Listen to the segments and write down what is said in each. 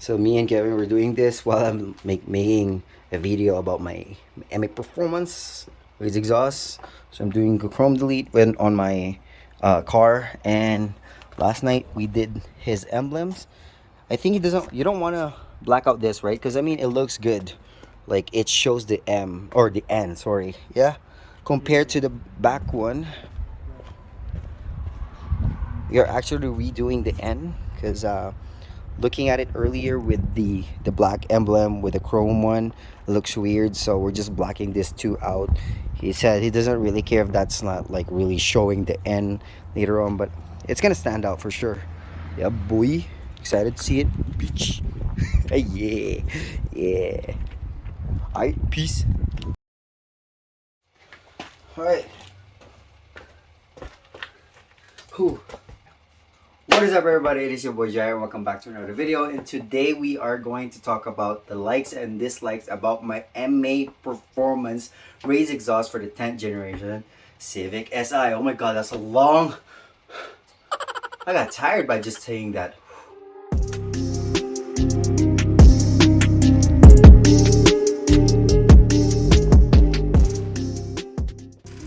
So me and Kevin were doing this while I'm making a video about my MAPerformance with exhaust. So I'm doing a chrome delete when on my car, and last night we did his emblems. I think he doesn't. You don't want to black out this, right? Because I mean, it looks good. Like it shows the M or the N. Sorry, yeah. Compared to the back one, you're actually redoing the N because looking at it earlier with the black emblem with the chrome one, it looks weird. So we're just blacking this two out. He said he doesn't really care if that's not like really showing the N later on, but it's gonna stand out for sure. Yeah, boy. Excited to see it, bitch. Yeah, yeah. Alright, peace. Alright. Whew. What is up, everybody? It is your boy Jair. Welcome back to another video, and today we are going to talk about the likes and dislikes about my MAPerformance raised exhaust for the 10th generation Civic Si. Oh my god, that's a long... I got tired by just saying that.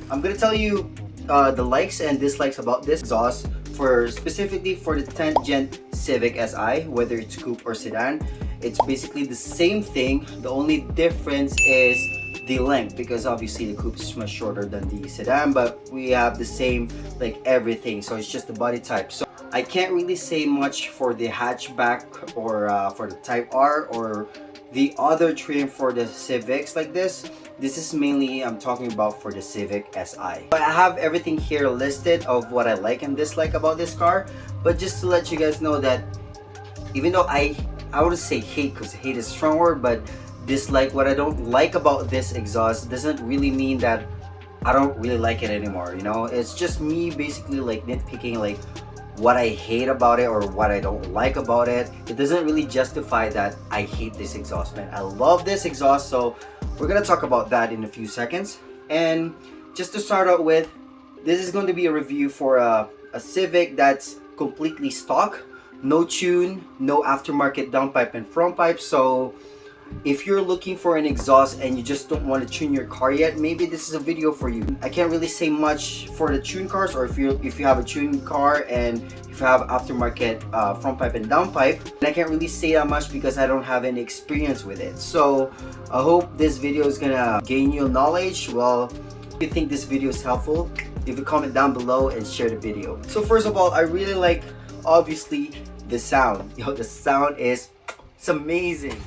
I'm gonna tell you the likes and dislikes about this exhaust for specifically for the 10th gen Civic Si, whether it's coupe or sedan. It's basically the same thing. The only difference is the length, because obviously the coupe is much shorter than the sedan, but we have the same like everything, so it's just the body type. So I can't really say much for the hatchback or for the Type R or the other trim for the Civics like this. This is mainly I'm talking about for the Civic Si. But I have everything here listed of what I like and dislike about this car. But just to let you guys know that even though I wouldn't say hate, because hate is a strong word, but dislike, what I don't like about this exhaust doesn't really mean that I don't really like it anymore, you know? It's just me basically like nitpicking like what I hate about it or what I don't like about it. It doesn't really justify that I hate this exhaust, man. I love this exhaust, so we're gonna talk about that in a few seconds. And just to start out with, this is going to be a review for a Civic that's completely stock, no tune, no aftermarket downpipe and front pipe. So if you're looking for an exhaust and you just don't want to tune your car yet, maybe this is a video for you. I can't really say much for the tune cars, or if you have a tuned car and if you have aftermarket front pipe and downpipe. And I can't really say that much because I don't have any experience with it. So I hope this video is gonna gain you knowledge. Well, if you think this video is helpful, leave a comment down below and share the video. So first of all, I really like obviously the sound. Yo, the sound is, it's amazing.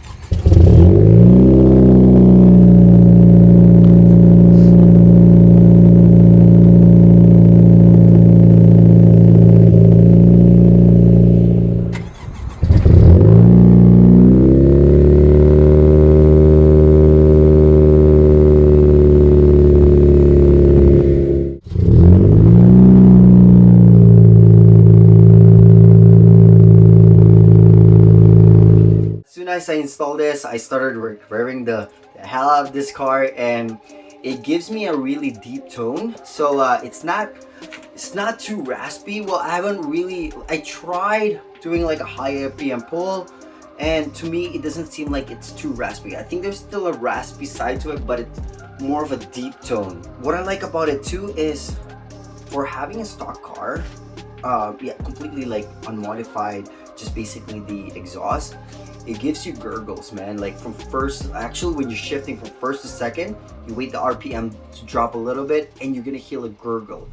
As I installed this, I started revving the hell out of this car, and it gives me a really deep tone. So it's not too raspy. Well, I tried doing like a high RPM pull, and to me it doesn't seem like it's too raspy. I think there's still a raspy side to it, but it's more of a deep tone. What I like about it too is for having a stock car, yeah, completely like unmodified, just basically the exhaust, it gives you gurgles, man. Like from first, actually when you're shifting from first to second, you wait the RPM to drop a little bit and you're gonna hear a gurgle.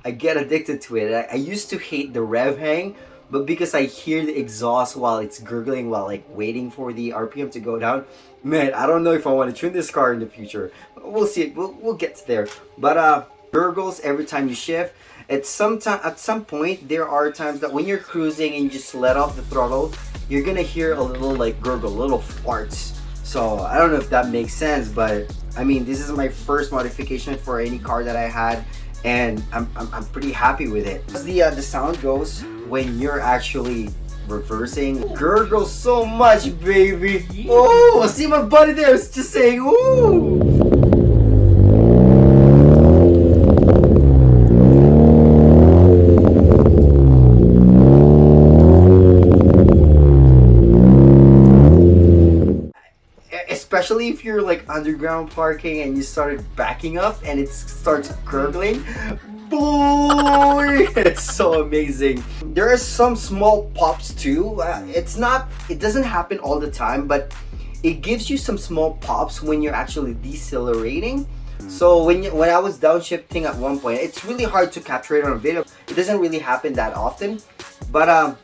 I get addicted to it. I used to hate the rev hang, but because I hear the exhaust while it's gurgling while like waiting for the RPM to go down, man, I don't know if I want to tune this car in the future. We'll see. We'll get there. But gurgles every time you shift. At some point, there are times that when you're cruising and you just let off the throttle, you're gonna hear a little like gurgle, little farts. So I don't know if that makes sense, but I mean, this is my first modification for any car that I had, and I'm pretty happy with it. As the sound goes when you're actually reversing. Gurgles so much, baby. Oh, see my buddy there. It's just saying, ooh. Especially if you're like underground parking and you started backing up and it starts gurgling. Boy, it's so amazing. There are some small pops too. It doesn't happen all the time, but it gives you some small pops when you're actually decelerating. So when I was downshifting at one point, it's really hard to capture it on a video. It doesn't really happen that often, but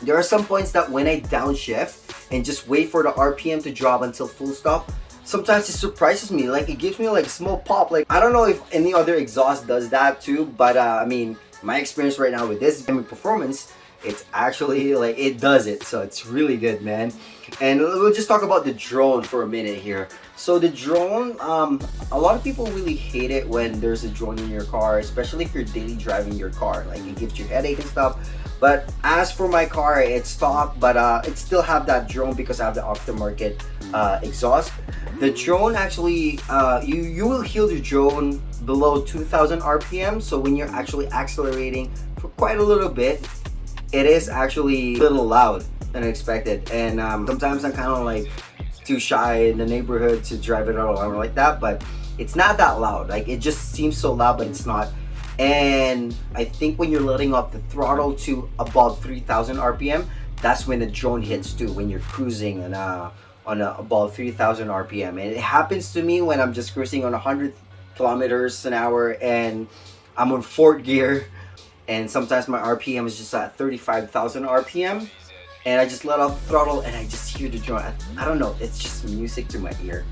there are some points that when I downshift and just wait for the RPM to drop until full stop, sometimes it surprises me. Like it gives me like a small pop. Like I don't know if any other exhaust does that too, but I mean, my experience right now with this MAPerformance, it's actually like it does it. So it's really good, man. And we'll just talk about the drone for a minute here. So the drone, a lot of people really hate it when there's a drone in your car, especially if you're daily driving your car. Like it gives you headache and stuff. But as for my car, it's stock, but it still have that drone because I have the aftermarket exhaust. The drone actually, you will hear the drone below 2000 RPM. So when you're actually accelerating for quite a little bit, it is actually a little loud than expected. And sometimes I'm kind of like too shy in the neighborhood to drive it around like that, but it's not that loud. Like it just seems so loud, but it's not. And I think when you're letting off the throttle to above 3000 RPM, that's when the drone hits too, when you're cruising and above 3000 RPM. And it happens to me when I'm just cruising on 100 kilometers an hour and I'm on fourth gear, and sometimes my RPM is just at 35,000 RPM, and I just let off the throttle and I just hear the drone. I don't know, it's just music to my ear.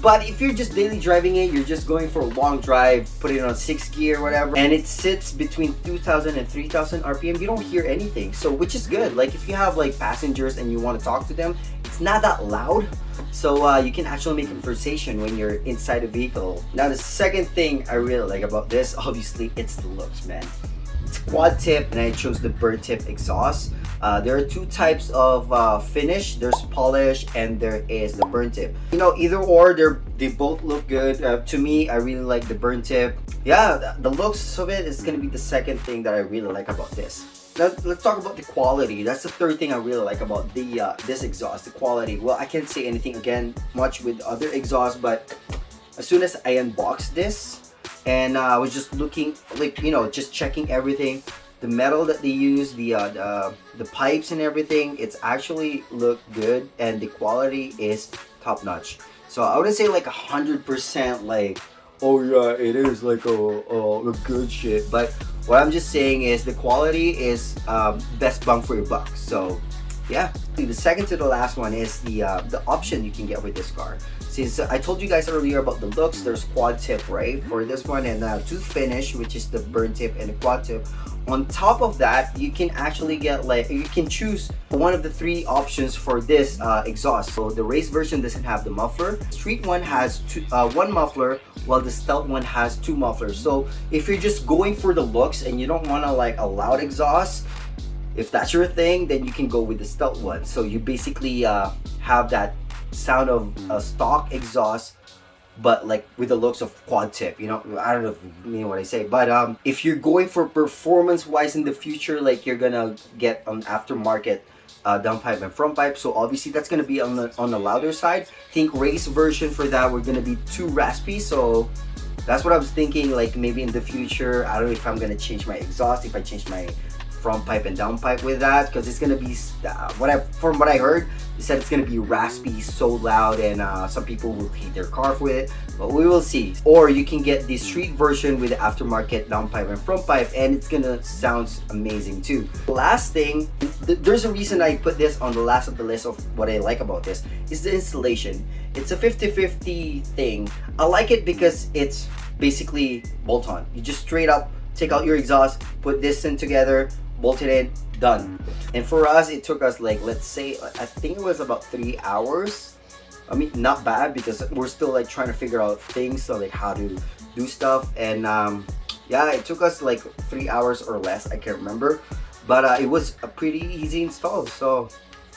But if you're just daily driving it, you're just going for a long drive, put it on 6th gear, whatever, and it sits between 2000 and 3000 RPM, you don't hear anything. So, which is good. Like if you have like passengers and you want to talk to them, it's not that loud. So you can actually make conversation when you're inside the vehicle. Now the second thing I really like about this, obviously, it's the looks, man. It's quad tip, and I chose the bird tip exhaust. There are two types of finish. There's polish and there is the burn tip. You know, either or, they both look good. To me, I really like the burn tip. Yeah, the looks of it is gonna be the second thing that I really like about this. Now, let's talk about the quality. That's the third thing I really like about the this exhaust, the quality. Well, I can't say anything again much with other exhausts, but as soon as I unboxed this and I was just looking, like, you know, just checking everything, the metal that they use, the pipes and everything, it's actually look good, and the quality is top notch. So I wouldn't say like 100% like, oh yeah, it is like a good shit, but what I'm just saying is the quality is best bang for your buck. So yeah, the second to the last one is the option you can get with this car. Since I told you guys earlier about the looks, there's quad tip, right, for this one, and to finish, which is the burn tip and the quad tip. On top of that, you can actually get, like, you can choose one of the three options for this exhaust. So the race version doesn't have the muffler. Street one has one muffler, while the stealth one has two mufflers. So if you're just going for the looks and you don't want to like a loud exhaust, if that's your thing, then you can go with the stealth one. So you basically have that sound of a stock exhaust, but like with the looks of quad tip. You know, I don't know if you mean what I say, but if you're going for performance wise in the future, like you're gonna get an aftermarket downpipe and front pipe, so obviously that's gonna be on the louder side. I think race version for that, we're gonna be too raspy, so that's what I was thinking. Like maybe in the future, I don't know if I'm gonna change my exhaust, if I change my front pipe and downpipe with that, because it's gonna be from what I heard, they said it's gonna be raspy, so loud, and some people will hate their car for it, but we will see. Or you can get the street version with the aftermarket downpipe and front pipe, and it's gonna sound amazing too. Last thing, there's a reason I put this on the last of the list of what I like about this, is the installation. It's a 50-50 thing. I like it because it's basically bolt-on. You just straight up take out your exhaust, put this in together, bolt it in, done. And for us, it took us like, let's say, I think it was about 3 hours. I mean, not bad, because we're still like trying to figure out things, so like how to do stuff. And yeah, it took us like 3 hours or less, I can't remember. but it was a pretty easy install. So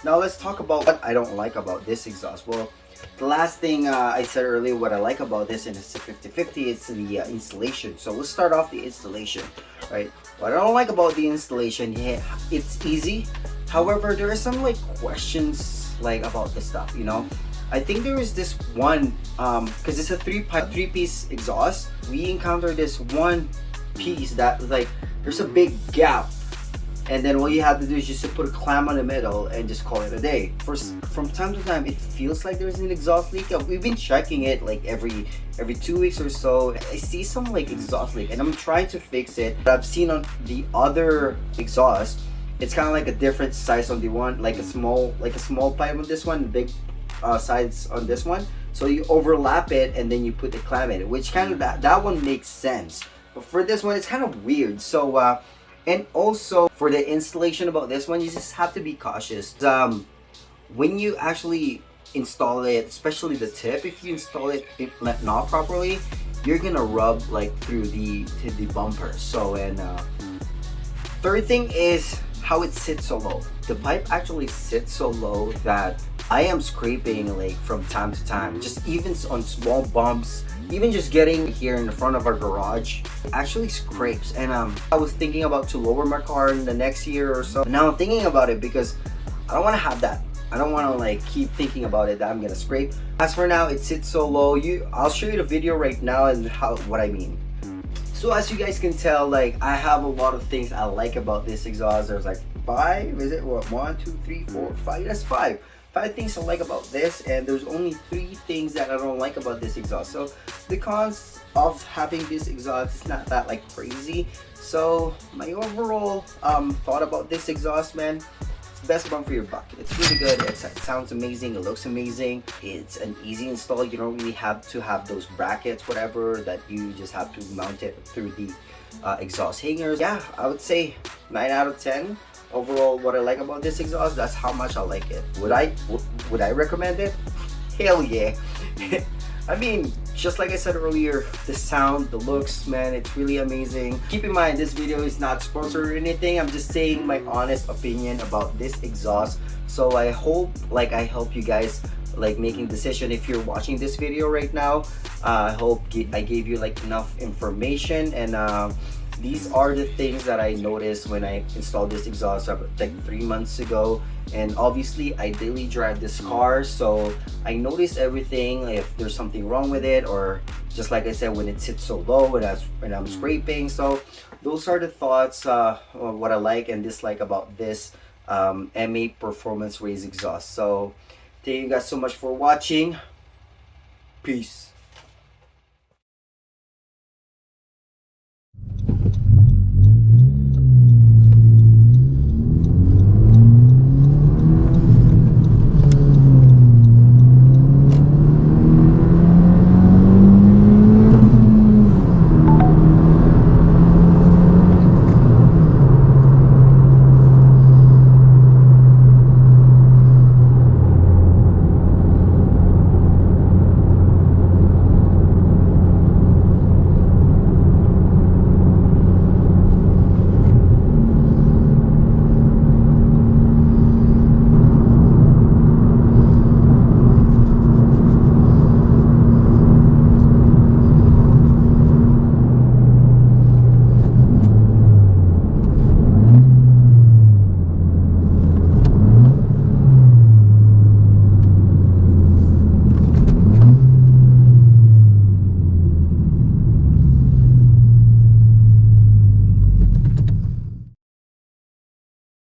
now let's talk about what I don't like about this exhaust. Well, the last thing I said earlier, what I like about this, and it's a 50/50, it's the installation. So let's start off the installation, right? What I don't like about the installation, yeah, it's easy. However, there are some like questions like about this stuff, you know. I think there is this one, because it's a three-piece exhaust. We encountered this one piece that like there's a big gap, and then what you have to do is just to put a clamp on the middle and just call it a day. From time to time, it feels like there's an exhaust leak. We've been checking it like every 2 weeks or so. I see some like exhaust leak, and I'm trying to fix it. But I've seen on the other exhaust, it's kind of like a different size on the one, like a small pipe on this one, big sides on this one. So you overlap it and then you put the clamp in it, which kind of that one makes sense. But for this one, it's kind of weird. So and also for the installation about this one, you just have to be cautious. When you actually install it, especially the tip, if you install it not properly, you're gonna rub like through the bumper. So, and third thing is how it sits so low. The pipe actually sits so low that I am scraping like from time to time, just even on small bumps, even just getting here in the front of our garage, it actually scrapes. And I was thinking about to lower my car in the next year or so. Now I'm thinking about it because I don't want to have that. I don't want to like keep thinking about it that I'm gonna scrape. As for now, it sits so low. I'll show you the video right now and what I mean. So as you guys can tell, like I have a lot of things I like about this exhaust. There's like 5, is it what? 1, 2, 3, 4, 5. That's 5 things I like about this, and there's only 3 things that I don't like about this exhaust. So the cons of having this exhaust is not that like crazy. So my overall thought about this exhaust, man, it's the best bang for your buck. It's really good. It sounds amazing. It looks amazing. It's an easy install. You don't really have to have those brackets, whatever, that you just have to mount it through the exhaust hangers. Yeah, I would say 9 out of 10. Overall, what I like about this exhaust, that's how much I like it. Would I recommend it? Hell yeah. I mean, just like I said earlier, the sound, the looks, man, it's really amazing. Keep in mind, this video is not sponsored or anything. I'm just saying my honest opinion about this exhaust. So I hope like I help you guys like making decision. If you're watching this video right now, I hope I gave you like enough information, and these are the things that I noticed when I installed this exhaust like 3 months ago. And obviously I daily drive this car, so I noticed everything, like if there's something wrong with it, or just like I said, when it sits so low and I'm scraping. So those are the thoughts, what I like and dislike about this MAPerformance raised exhaust. So thank you guys so much for watching. Peace.